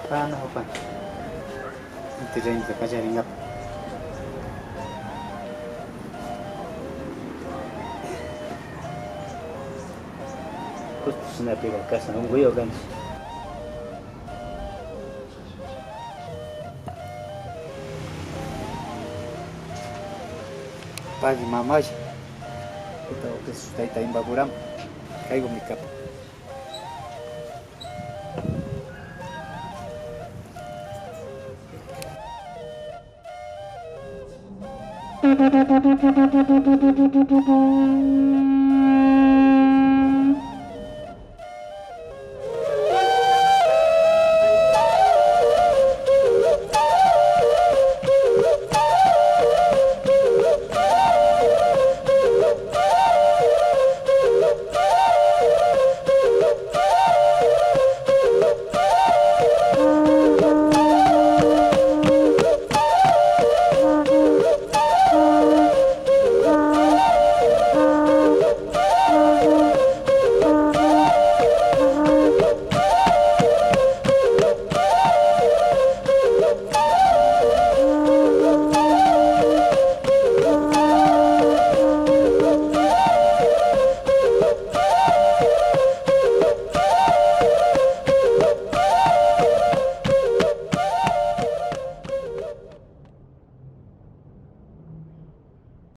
Paano ko pa? Nagtidrain ka pa siya ringap. Khusus sinabi ka sa hungguyo kan. Pagi mamaj. Kita oke sudah tayong baburam. Kayo gumikap.